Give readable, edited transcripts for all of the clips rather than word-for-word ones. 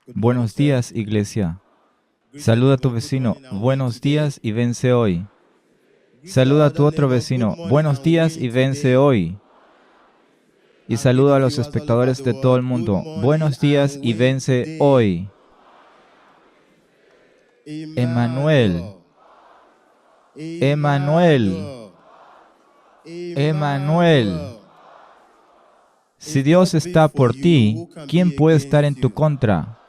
Buenos días, iglesia. Saluda a tu vecino. Buenos días y vence hoy. Saluda a tu otro vecino. Buenos días y vence hoy. Y saluda a los espectadores de todo el mundo. Buenos días y vence hoy. Emmanuel. Emmanuel. Emmanuel. Si Dios está por ti, ¿quién puede estar en tu contra?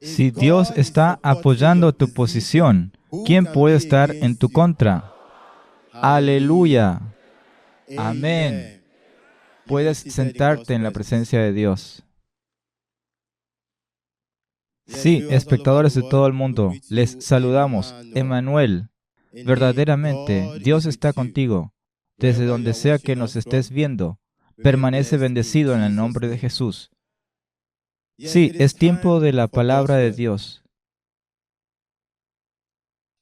Si Dios está apoyando tu posición, ¿quién puede estar en tu contra? Aleluya. Amén. Puedes sentarte en la presencia de Dios. Sí, espectadores de todo el mundo, les saludamos. Emmanuel, verdaderamente, Dios está contigo. Desde donde sea que nos estés viendo, permanece bendecido en el nombre de Jesús. Sí, es tiempo de la palabra de Dios.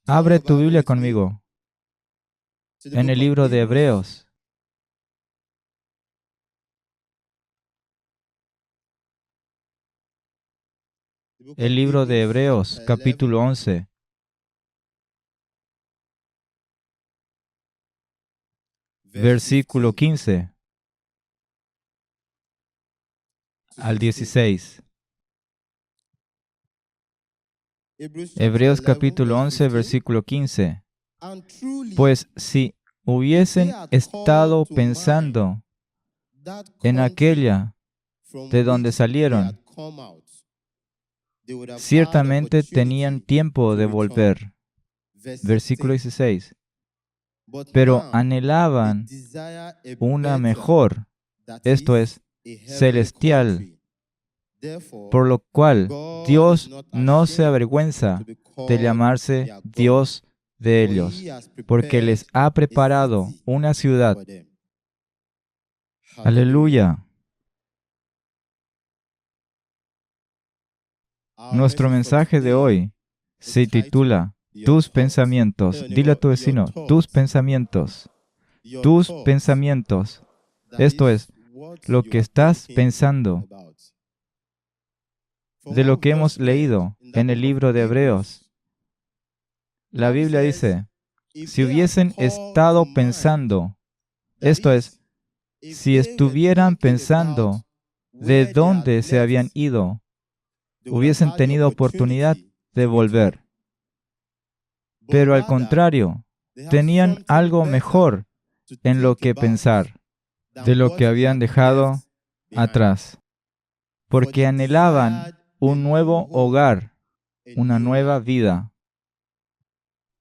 Abre tu Biblia conmigo en el libro de Hebreos. El libro de Hebreos, capítulo 11, versículo 15 al 16. Hebreos capítulo 11, versículo 15. Pues si hubiesen estado pensando en aquella de donde salieron, ciertamente tenían tiempo de volver. Versículo 16. Pero anhelaban una mejor, esto es, celestial, por lo cual Dios no se avergüenza de llamarse Dios de ellos, porque les ha preparado una ciudad. Aleluya. Nuestro mensaje de hoy se titula Tus pensamientos. Dile a tu vecino, tus pensamientos. Tus pensamientos. Esto es, lo que estás pensando. De lo que hemos leído en el libro de Hebreos. La Biblia dice, si hubiesen estado pensando, esto es, si estuvieran pensando de dónde se habían ido, hubiesen tenido oportunidad de volver. Pero al contrario, tenían algo mejor en lo que pensar de lo que habían dejado atrás, porque anhelaban un nuevo hogar, una nueva vida.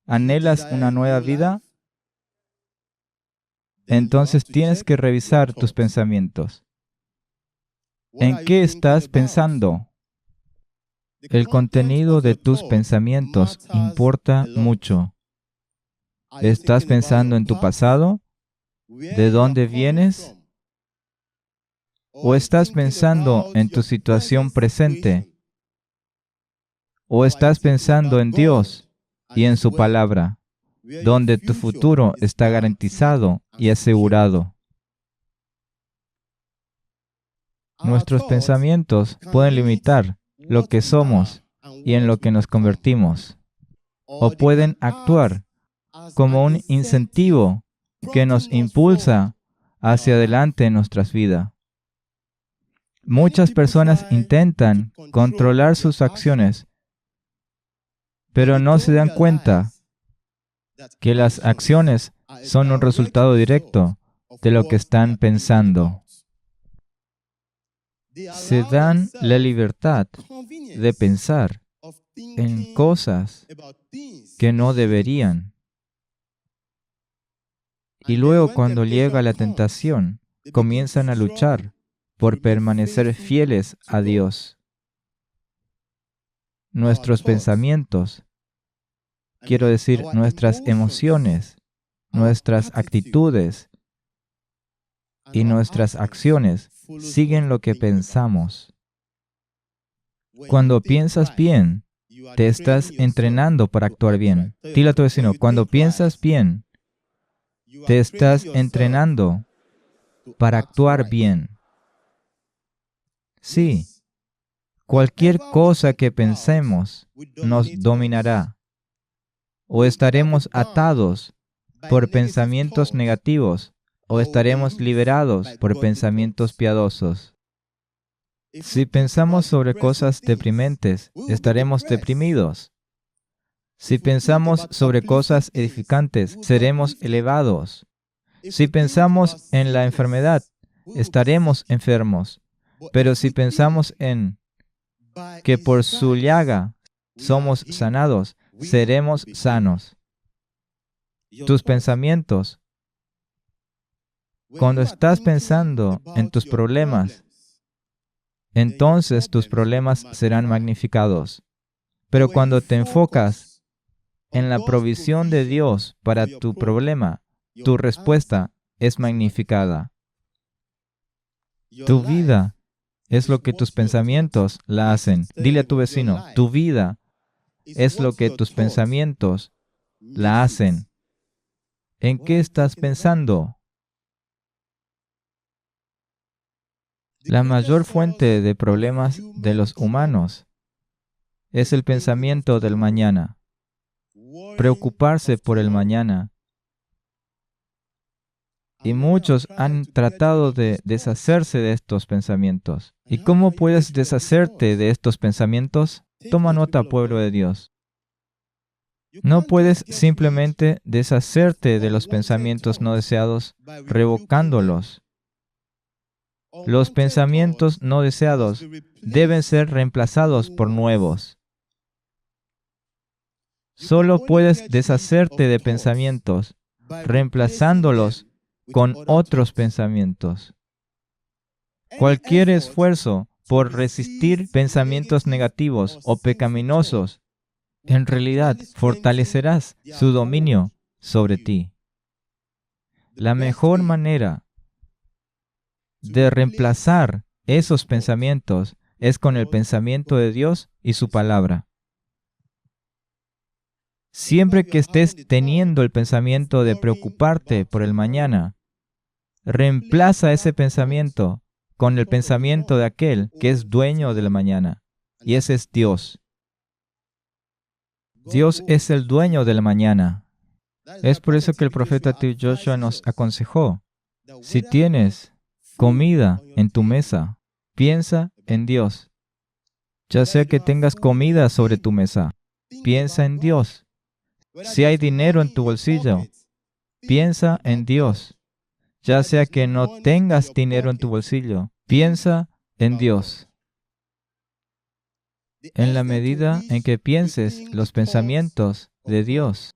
¿Anhelas una nueva vida? Entonces tienes que revisar tus pensamientos. ¿En qué estás pensando? El contenido de tus pensamientos importa mucho. ¿Estás pensando en tu pasado? ¿De dónde vienes? ¿O estás pensando en tu situación presente? ¿O estás pensando en Dios y en su palabra, donde tu futuro está garantizado y asegurado? Nuestros pensamientos pueden limitar lo que somos y en lo que nos convertimos, o pueden actuar como un incentivo que nos impulsa hacia adelante en nuestras vidas. Muchas personas intentan controlar sus acciones, pero no se dan cuenta que las acciones son un resultado directo de lo que están pensando. Se dan la libertad de pensar en cosas que no deberían. Y luego cuando llega la tentación, comienzan a luchar por permanecer fieles a Dios. Nuestros pensamientos, quiero decir, nuestras emociones, nuestras actitudes y nuestras acciones siguen lo que pensamos. Cuando piensas bien, te estás entrenando para actuar bien. Dile a tu vecino, cuando piensas bien, te estás entrenando para actuar bien. Sí, Cualquier cosa que pensemos nos dominará, o estaremos atados por pensamientos negativos, o estaremos liberados por pensamientos piadosos. Si pensamos sobre cosas deprimentes, estaremos deprimidos. Si pensamos sobre cosas edificantes, seremos elevados. Si pensamos en la enfermedad, estaremos enfermos. Pero si pensamos en que por su llaga somos sanados, seremos sanos. Tus pensamientos, cuando estás pensando en tus problemas, entonces tus problemas serán magnificados. Pero cuando te enfocas en la provisión de Dios para tu problema, tu respuesta es magnificada. Tu vida es lo que tus pensamientos la hacen. Dile a tu vecino, tu vida es lo que tus pensamientos la hacen. ¿En qué estás pensando? La mayor fuente de problemas de los humanos es el pensamiento del mañana. Preocuparse por el mañana. Y muchos han tratado de deshacerse de estos pensamientos. ¿Y cómo puedes deshacerte de estos pensamientos? Toma nota, pueblo de Dios. No puedes simplemente deshacerte de los pensamientos no deseados revocándolos. Los pensamientos no deseados deben ser reemplazados por nuevos. Solo puedes deshacerte de pensamientos reemplazándolos con otros pensamientos. Cualquier esfuerzo por resistir pensamientos negativos o pecaminosos, en realidad fortalecerás su dominio sobre ti. La mejor manera de reemplazar esos pensamientos es con el pensamiento de Dios y su palabra. Siempre que estés teniendo el pensamiento de preocuparte por el mañana, reemplaza ese pensamiento con el pensamiento de aquel que es dueño del mañana, y ese es Dios. Dios es el dueño del mañana. Es por eso que el profeta Joshua nos aconsejó, si tienes comida en tu mesa, piensa en Dios. Ya sea que tengas comida sobre tu mesa, piensa en Dios. Si hay dinero en tu bolsillo, piensa en Dios. Ya sea que no tengas dinero en tu bolsillo, piensa en Dios. En la medida en que pienses los pensamientos de Dios,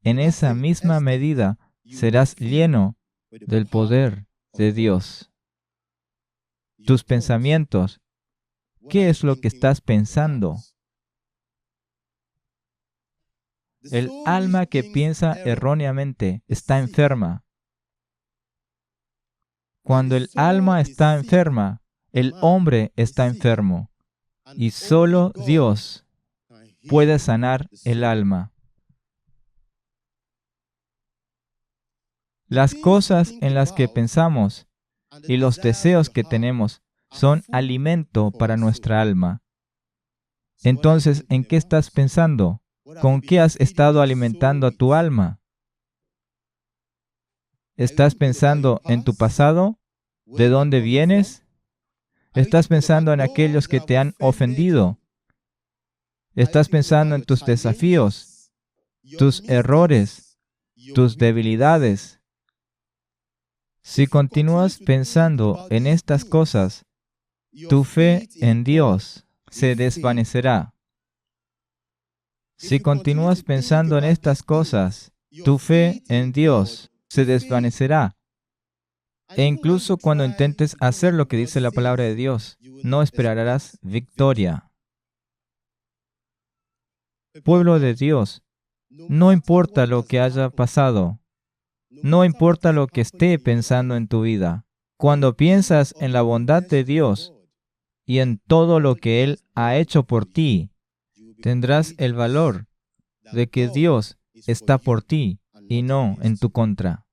en esa misma medida serás lleno del poder de Dios. Tus pensamientos, ¿qué es lo que estás pensando? El alma que piensa erróneamente está enferma. Cuando el alma está enferma, el hombre está enfermo. Y solo Dios puede sanar el alma. Las cosas en las que pensamos y los deseos que tenemos son alimento para nuestra alma. Entonces, ¿en qué estás pensando? ¿Con qué has estado alimentando a tu alma? ¿Estás pensando en tu pasado? ¿De dónde vienes? ¿Estás pensando en aquellos que te han ofendido? ¿Estás pensando en tus desafíos, tus errores, tus debilidades? Si continúas pensando en estas cosas, tu fe en Dios se desvanecerá. Si continúas pensando en estas cosas, tu fe en Dios se desvanecerá. E incluso cuando intentes hacer lo que dice la palabra de Dios, no esperarás victoria. Pueblo de Dios, no importa lo que haya pasado, no importa lo que esté pensando en tu vida, cuando piensas en la bondad de Dios y en todo lo que Él ha hecho por ti, tendrás el valor de que Dios está por ti y no en tu contra.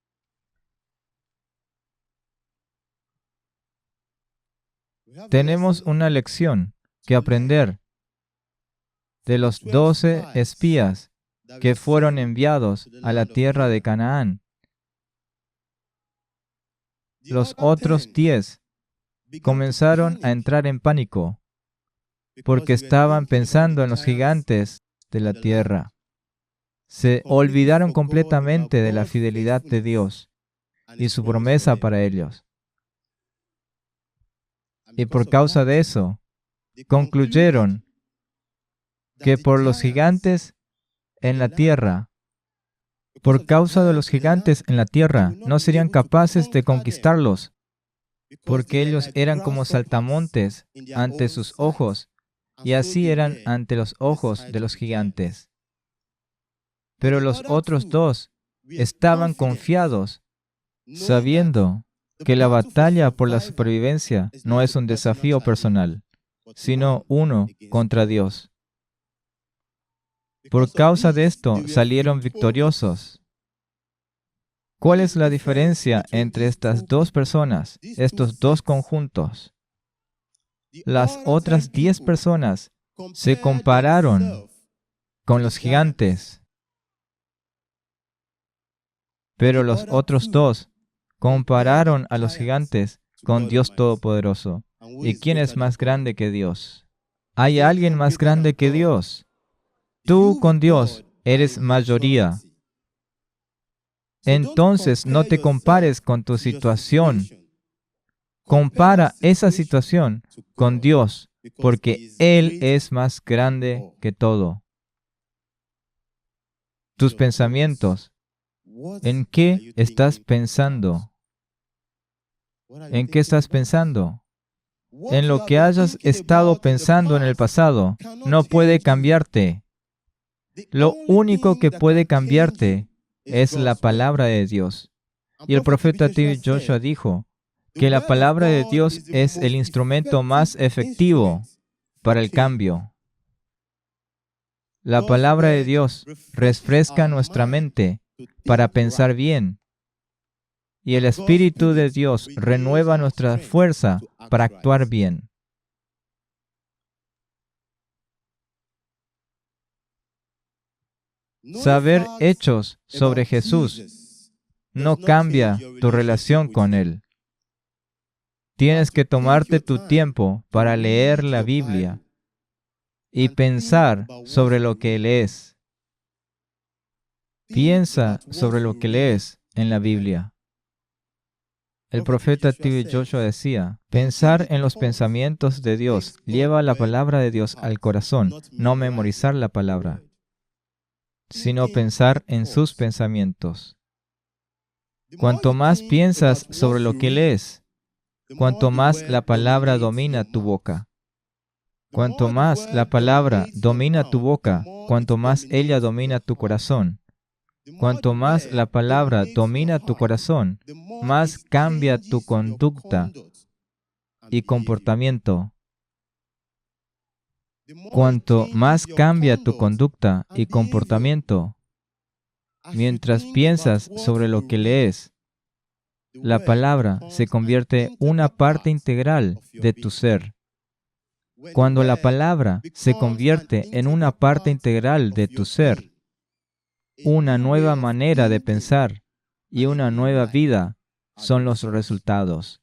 Tenemos una lección que aprender de los 12 espías que fueron enviados a la tierra de Canaán. Los otros 10 comenzaron a entrar en pánico porque estaban pensando en los gigantes de la tierra. Se olvidaron completamente de la fidelidad de Dios y su promesa para ellos. Y por causa de eso, concluyeron que por los gigantes en la tierra, por causa de los gigantes en la tierra, no serían capaces de conquistarlos, porque ellos eran como saltamontes ante sus ojos, y así eran ante los ojos de los gigantes. Pero los otros 2 estaban confiados, sabiendo que la batalla por la supervivencia no es un desafío personal, sino uno contra Dios. Por causa de esto, salieron victoriosos. ¿Cuál es la diferencia entre estas 2 personas, estos 2 conjuntos? Las otras 10 personas se compararon con los gigantes, pero los otros 2 compararon a los gigantes con Dios Todopoderoso. ¿Y quién es más grande que Dios? ¿Hay alguien más grande que Dios? Tú con Dios eres mayoría. Entonces no te compares con tu situación. Compara esa situación con Dios, porque Él es más grande que todo. Tus pensamientos. ¿En qué estás pensando? ¿En qué estás pensando? En lo que hayas estado pensando en el pasado no puede cambiarte. Lo único que puede cambiarte es la palabra de Dios. Y el profeta T.B. Joshua dijo que la palabra de Dios es el instrumento más efectivo para el cambio. La palabra de Dios refresca nuestra mente para pensar bien. Y el Espíritu de Dios renueva nuestra fuerza para actuar bien. Saber hechos sobre Jesús no cambia tu relación con Él. Tienes que tomarte tu tiempo para leer la Biblia y pensar sobre lo que lees. Piensa sobre lo que lees en la Biblia. El profeta T.B. Joshua decía, pensar en los pensamientos de Dios lleva la palabra de Dios al corazón, no memorizar la palabra, sino pensar en sus pensamientos. Cuanto más piensas sobre lo que lees, cuanto más la palabra domina tu boca. Cuanto más la palabra domina tu boca, cuanto más ella domina tu corazón. Cuanto más la palabra domina tu corazón, más cambia tu conducta y comportamiento. Cuanto más cambia tu conducta y comportamiento, mientras piensas sobre lo que lees, la palabra se convierte en una parte integral de tu ser. Cuando la palabra se convierte en una parte integral de tu ser, una nueva manera de pensar y una nueva vida son los resultados.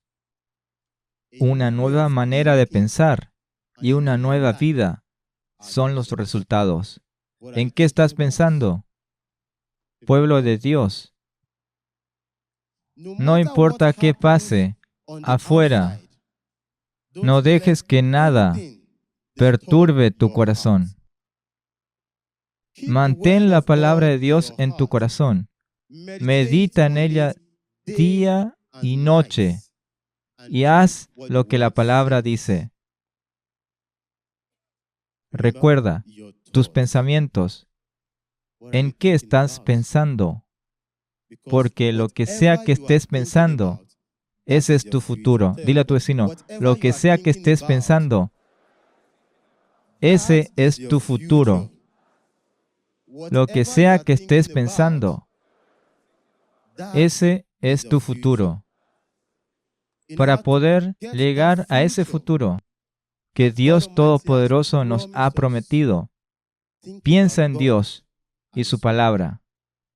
Una nueva manera de pensar y una nueva vida son los resultados. ¿En qué estás pensando? Pueblo de Dios, no importa qué pase afuera, no dejes que nada perturbe tu corazón. Mantén la palabra de Dios en tu corazón. Medita en ella día y noche y haz lo que la palabra dice. Recuerda tus pensamientos. ¿En qué estás pensando? Porque lo que sea que estés pensando, ese es tu futuro. Dile a tu vecino, lo que sea que estés pensando, ese es tu futuro. Lo que sea que estés pensando, ese es tu futuro. Para poder llegar a ese futuro, que Dios Todopoderoso nos ha prometido. Piensa en Dios y su palabra,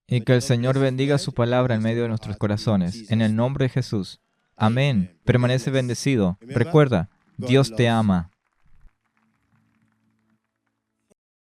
y que el Señor bendiga su palabra en medio de nuestros corazones. En el nombre de Jesús. Amén. Permanece bendecido. Recuerda, Dios te ama.